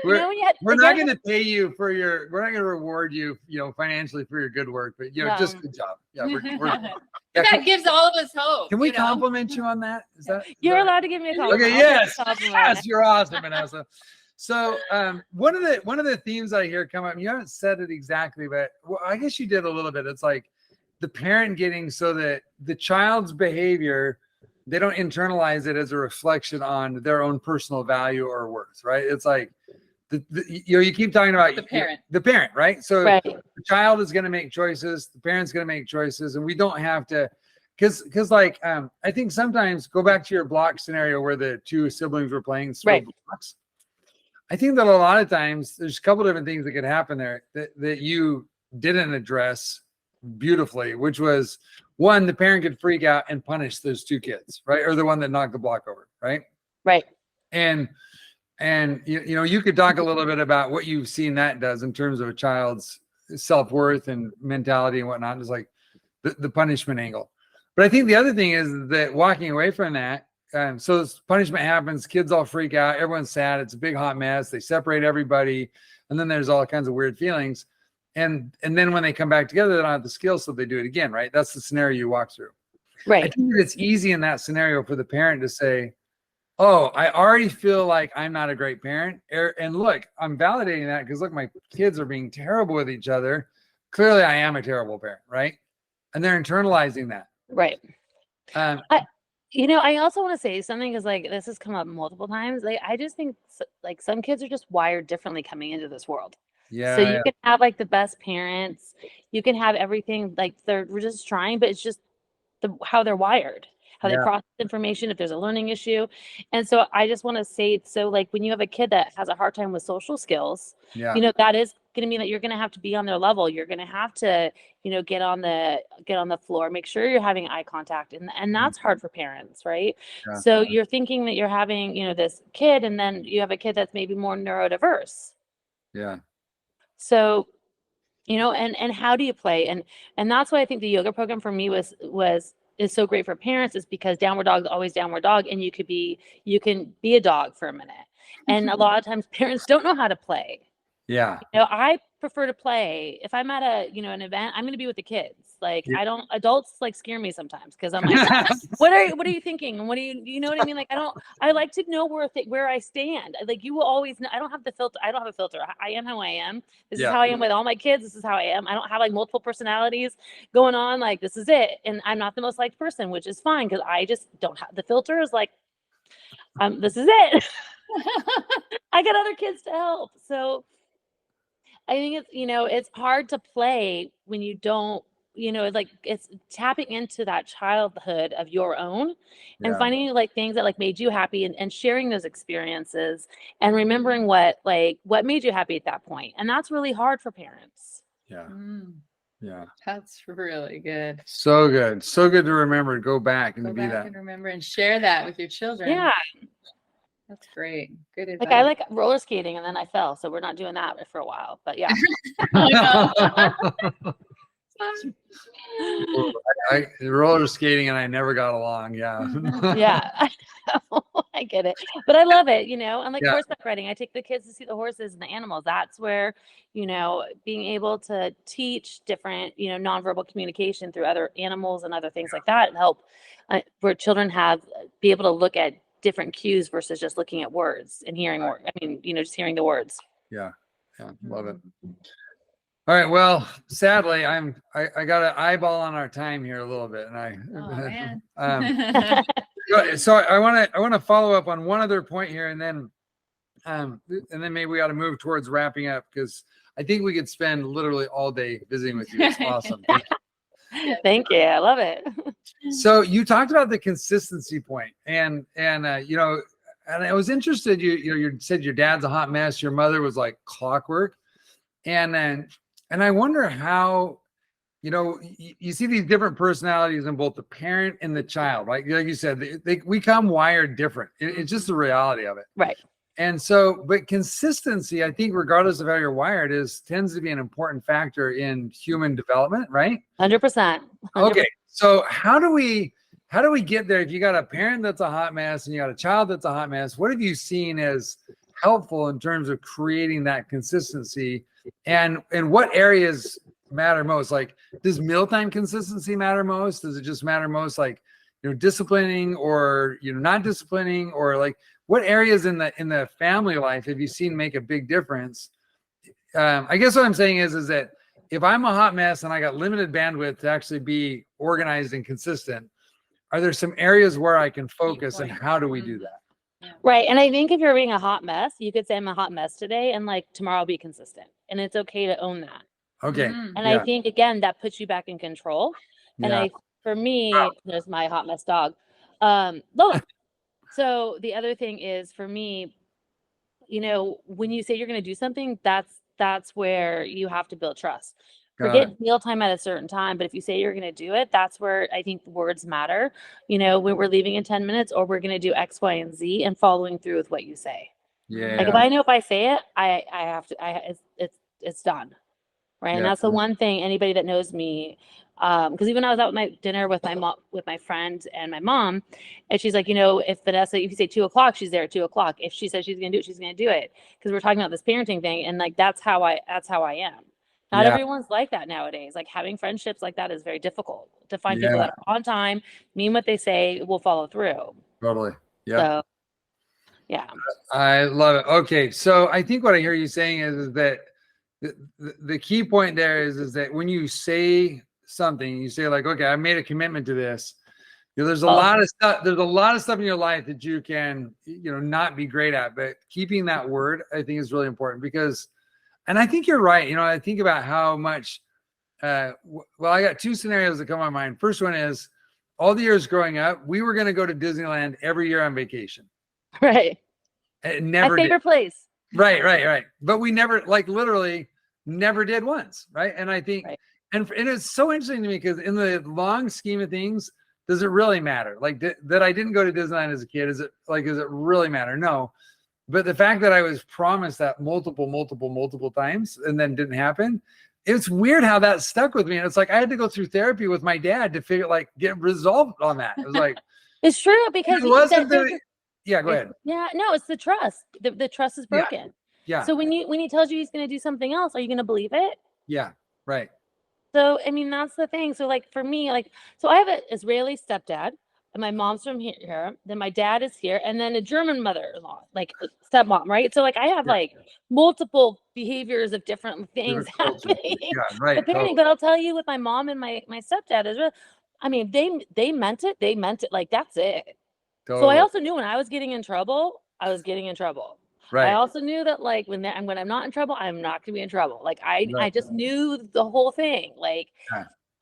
We're, when you had- we're not again, going to pay you for your, we're not going to reward you, financially for your good work, but, just good job. Yeah. Yeah, That gives all of us hope. can we you know? compliment you on that? Is that? You're that- allowed to give me a compliment. Okay. I'll take Yes. a compliment. Yes. You're awesome, Vanessa. So one of the themes I hear come up, and you haven't said it exactly, but I guess you did a little bit. It's like the parent getting so that the child's behavior, they don't internalize it as a reflection on their own personal value or worth, right? It's like you keep talking about the parent, right? So Right. the child is going to make choices, the parent's going to make choices, and we don't have to, because like I think sometimes, go back to your block scenario where the two siblings were playing blocks. I think that a lot of times there's a couple different things that could happen there that you didn't address beautifully, which was, one, the parent could freak out and punish those two kids, right? Or the one that knocked the block over, right? Right. And you could talk a little bit about what you've seen that does in terms of a child's self-worth and mentality and whatnot, is like the punishment angle. But I think the other thing is that walking away from that, so this punishment happens, kids all freak out, everyone's sad, it's a big hot mess, they separate everybody, and then there's all kinds of weird feelings. And then when they come back together, they don't have the skills, so they do it again, right? That's the scenario you walk through. Right. I think it's easy in that scenario for the parent to say, oh, I already feel like I'm not a great parent. And look, I'm validating that because look, my kids are being terrible with each other. Clearly, I am a terrible parent, right? And they're internalizing that. Right. I also want to say something, because like this has come up multiple times. Like I just think like some kids are just wired differently coming into this world. Yeah. So you can have like the best parents, you can have everything, like we're just trying, but it's just how they're wired, how they process information, if there's a learning issue. And so I just want to say, so like when you have a kid that has a hard time with social skills, that is going to mean that you're going to have to be on their level. You're going to have to, get on the floor, make sure you're having eye contact. And that's hard for parents, right? Yeah. So you're thinking that you're having, this kid, and then you have a kid that's maybe more neurodiverse. Yeah. So, and how do you play? And that's why I think the yoga program for me is so great for parents, is because downward dog is always downward dog, and you can be a dog for a minute. And a lot of times parents don't know how to play. Yeah. I prefer to play. If I'm at an event, I'm going to be with the kids. Like adults like scare me sometimes, because I'm like, what are you thinking? And what do you know what I mean? Like, I like to know where I stand. Like, you will always know. I don't have a filter. I am how I am. This is how I am with all my kids. This is how I am. I don't have like multiple personalities going on. Like, this is it. And I'm not the most liked person, which is fine, because I just don't have the filter. Is like, this is it. I got other kids to help. So I think it's hard to play when you don't, like it's tapping into that childhood of your own and finding like things that like made you happy, and sharing those experiences and remembering what made you happy at that point. And that's really hard for parents. Yeah. Yeah. That's really good. So good. So good to remember, go back and be that. And remember and share that with your children. Yeah. That's great. Good advice. Like I like roller skating, and then I fell, so we're not doing that for a while. But yeah. I roller skating and I never got along. Yeah. Yeah. I get it. But I love it, and like horseback riding. I take the kids to see the horses and the animals. That's where, being able to teach different, nonverbal communication through other animals and other things like that, and help where children be able to look at different cues versus just looking at words and hearing words. I mean, just hearing the words. Yeah. Love it. All right. Well, sadly, I got an eyeball on our time here a little bit, and so I want to follow up on one other point here, and then maybe we ought to move towards wrapping up, because I think we could spend literally all day visiting with you. It's awesome. Thank you. I love it. So you talked about the consistency point, and I was interested. You said your dad's a hot mess. Your mother was like clockwork, and I wonder how, you see these different personalities in both the parent and the child, right? Like you said, we come wired different. It's just the reality of it, right? And so, but consistency, I think, regardless of how you're wired, tends to be an important factor in human development, right? 100%. Okay. So how do we how do we get there? If you got a parent that's a hot mess and you got a child that's a hot mess, what have you seen as helpful in terms of creating that consistency? And what areas matter most? Like, does mealtime consistency matter most? Does it just matter most, like, disciplining, or not disciplining, or like what areas in the family life have you seen make a big difference? I guess what I'm saying is that if I'm a hot mess and I got limited bandwidth to actually be organized and consistent, are there some areas where I can focus, and how do we do that? Right. And I think if you're being a hot mess, you could say I'm a hot mess today, and like tomorrow I'll be consistent, and it's okay to own that. Okay. Mhm. And I think, again, that puts you back in control. And for me, there's my hot mess dog. Lola. So the other thing is, for me, when you say you're going to do something, that's where you have to build trust. Forget mealtime at a certain time, but if you say you're going to do it, that's where I think words matter. When we're leaving in 10 minutes, or we're going to do X, Y, and Z, and following through with what you say. Yeah. Like, if I know if I say it, I have to, it's done. Right. And that's the one thing, anybody that knows me, because even I was out at my dinner with my mom, with my friend and my mom, and she's like, if Vanessa, if you say 2:00, she's there at 2:00. If she says she's going to do it, she's going to do it. Because we're talking about this parenting thing. And like, that's how I am. Not everyone's like that nowadays. Like, having friendships like that is very difficult to find people that are on time, mean what they say, will follow through. Totally. Yeah. So, yeah. I love it. Okay. So I think what I hear you saying is that the key point there is that when you say something, you say like, okay, I made a commitment to this. There's a lot of stuff. There's a lot of stuff in your life that you can, not be great at, but keeping that word, I think, is really important, because, and I think you're right. I think about how much, I got two scenarios that come to my mind. First one is, all the years growing up, we were going to go to Disneyland every year on vacation. Right. It never My favorite place. Right. But we never, like, literally never did once. Right. And I think, and it's so interesting to me, because in the long scheme of things, does it really matter? Like, that I didn't go to Disneyland as a kid, does it really matter? No. But the fact that I was promised that multiple times and then didn't happen, it's weird how that stuck with me. And it's like, I had to go through therapy with my dad to get resolved on that. It was like, it's true, because it wasn't yeah, go ahead. Yeah, no, it's the trust. The trust is broken. Yeah. So when he tells you he's going to do something else, are you going to believe it? Yeah. Right. So, I mean, that's the thing. So, like, for me, so I have an Israeli stepdad, and my mom's from here. Then my dad is here, and then a German mother-in-law, like stepmom, right? So, like, I have like multiple behaviors of different things happening. Yeah, right. Parenting, but I'll tell you, with my mom and my stepdad, Israel, I mean, they meant it. They meant it. Like, that's it. So I also knew when I was getting in trouble, I was getting in trouble. Right. I also knew that, like, when I'm not in trouble, I'm not going to be in trouble. Like, I just knew the whole thing. Like,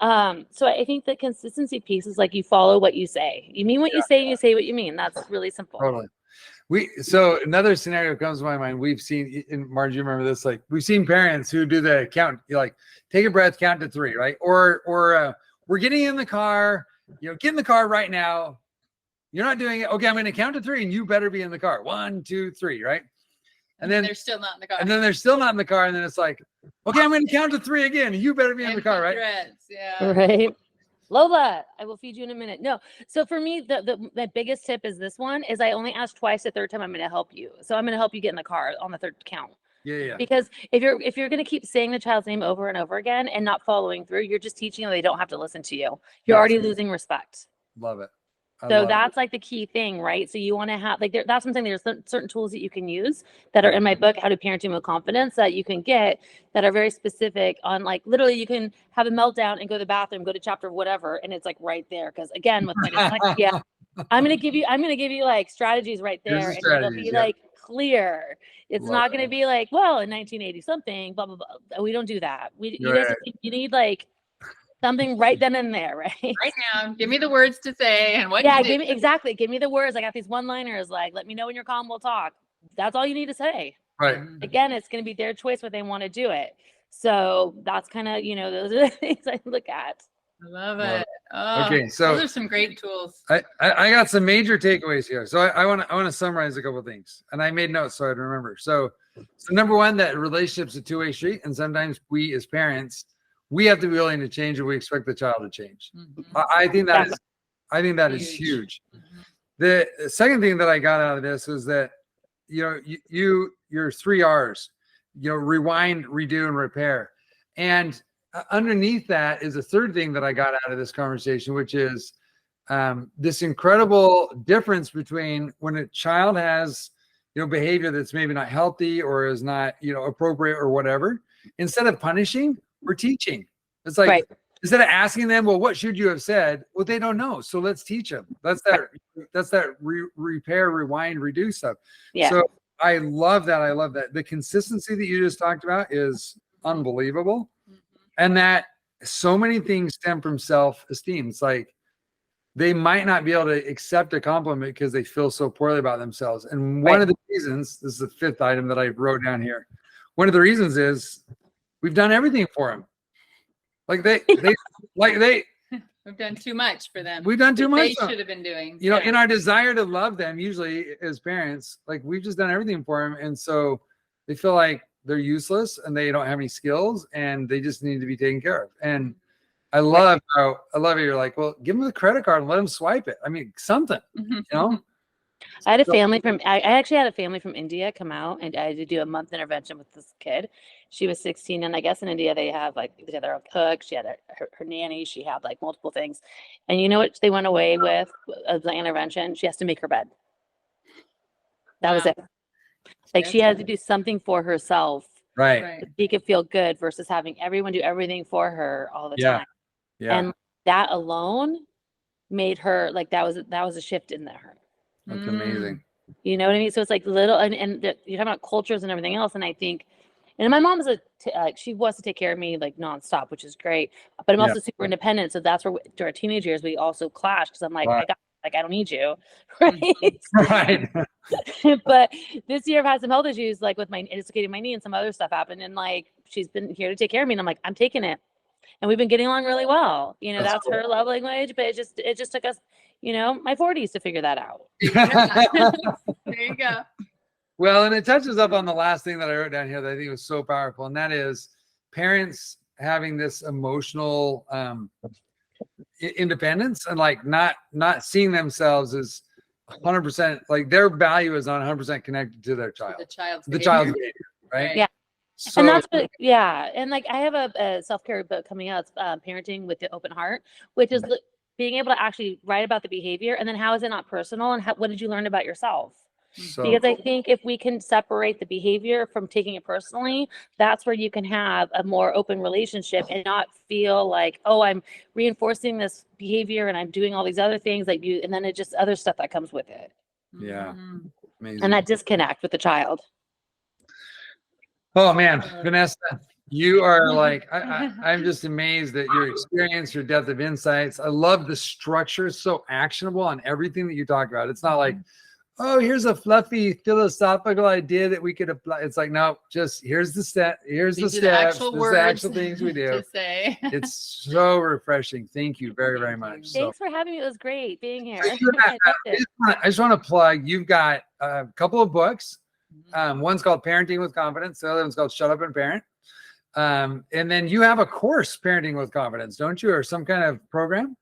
so I think the consistency piece is, like, you follow what you say. You mean what you say, and you say what you mean. That's really simple. Totally. So another scenario comes to my mind. We've seen, and Marge, you remember this? Like, we've seen parents who do the count, like, take a breath, count to 3, right? Or we're getting in the car. Get in the car right now. You're not doing it. Okay, I'm going to count to 3, and you better be in the car. 1, 2, 3, right? And then they're still not in the car. And then they're still not in the car. And then it's like, okay, I'm going to count to 3 again. And you better be in the car, right? Yeah. Right. Lola, I will feed you in a minute. No. So for me, the biggest tip is this one is, I only ask twice. The third time, I'm going to help you. So I'm going to help you get in the car on the third count. Yeah. Because if you're going to keep saying the child's name over and over again and not following through, you're just teaching them they don't have to listen to you. You're already losing respect. Love it. So that's like the key thing, right? So you want to have, like, that's something, there's certain tools that you can use that are in my book, How to Parenting with Confidence, that you can get that are very specific on, like, literally you can have a meltdown and go to the bathroom, go to chapter whatever, and it's like right there. Because again, with my dyslexia, I'm gonna give you like strategies right there, and it'll be like clear. It's not gonna be like, well, in 1980 something, blah blah blah. We don't do that. You need like something right then and there, right? Right now, give me the words to say and what. Yeah, give me the words. I got these one-liners, like, let me know when you're calm, we'll talk. That's all you need to say. Right. Again, it's going to be their choice what they want to do it. So that's kind of, those are the things I look at. I love it. Oh, okay, so those are some great tools. I got some major takeaways here. So I want to summarize a couple of things, and I made notes so I'd remember. So number one, that relationships a two-way street, and sometimes we as parents, we have to be willing to change, and we expect the child to change. Mm-hmm. I think that is I think that is huge. The second thing that I got out of this was that, your 3 R's, rewind, redo, and repair. And underneath that is a third thing that I got out of this conversation, which is this incredible difference between when a child has, behavior that's maybe not healthy or is not, appropriate or whatever. Instead of punishing, we're teaching. It's like, right. Instead of asking them, well, what should you have said? Well, they don't know. So let's teach them. That's that repair, rewind, redo stuff. Yeah. So I love that. I love that. The consistency that you just talked about is unbelievable. And that so many things stem from self-esteem. It's like they might not be able to accept a compliment because they feel so poorly about themselves. And one of the reasons, this is the 5th item that I wrote down here. One of the reasons is we've done everything for them. Like we've done too much for them. We've done too much. They should have been doing. In our desire to love them, usually as parents, like we've just done everything for them. And so they feel like they're useless and they don't have any skills and they just need to be taken care of. And I love how you're like, well, give them the credit card and let them swipe it. I mean, something, I had a family I actually had a family from India come out, and I had to do a month intervention with this kid. She was 16, and I guess in India they have they had their own cook. She had her nanny. She had like multiple things. And you know what they went away with as the intervention? She has to make her bed. That was it. Like she had to do something for herself. Right. So she could feel good versus having everyone do everything for her all the time. Yeah. And that alone made her like that was a shift in there. That's amazing. You know what I mean? So it's like little, and you're talking about cultures and everything else. And I think, and my mom is she wants to take care of me like nonstop, which is great. But I'm also super independent. So that's where during our teenage years, we also clash because I'm like, I don't need you. Right. Right. But this year I've had some health issues, like with my dislocating my knee and some other stuff happened. And like, she's been here to take care of me. And I'm like, I'm taking it. And we've been getting along really well. That's cool. Her love language, but it just took us, my 40s to figure that out. There you go. Well, and it touches up on the last thing that I wrote down here that I think was so powerful. And that is parents having this emotional independence and like not seeing themselves as 100%, like their value is not 100% connected to their child. The child's behavior, right? Yeah. So, and that's what, and like I have a self-care book coming out, it's Parenting with the Open Heart, which is being able to actually write about the behavior and then how is it not personal and what did you learn about yourself? Because I think if we can separate the behavior from taking it personally, that's where you can have a more open relationship and not feel like, oh, I'm reinforcing this behavior and I'm doing all these other things like you, and then it just other stuff that comes with it. Yeah. Amazing. And that disconnect with the child. Oh man, Vanessa, you are like, I'm just amazed at your experience, your depth of insights. I love the structure. It's so actionable on everything that you talk about. It's not like, oh, here's a fluffy philosophical idea that we could apply. It's like, no, just here's the step. Here's the steps. Here's the actual things we do. To say. It's so refreshing. Thank you very, very much. Thanks for having me. It was great being here. I just want to plug, you've got a couple of books. One's called Parenting with Confidence. The other one's called Shut Up and Parent. And then you have a course, Parenting with Confidence, don't you? Or some kind of program?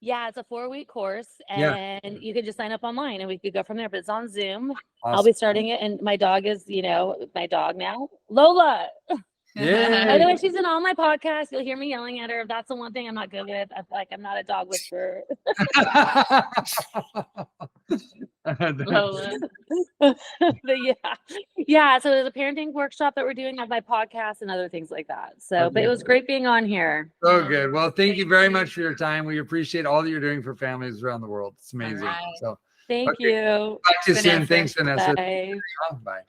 Yeah, it's a 4-week course and you can just sign up online and we could go from there, but it's on Zoom. Awesome. I'll be starting it. And my dog is, my dog now, Lola. Yeah. By the way, she's in all my podcasts. You'll hear me yelling at her. That's the one thing I'm not good with. I'm not a dog whisperer. Lola. But yeah. So there's a parenting workshop that we're doing on my podcast and other things like that. So, but it was great being on here. So good. Well, thank you very much for your time. We appreciate all that you're doing for families around the world. It's amazing. Thank you. Talk to you soon. Thanks, Vanessa. Bye. Bye.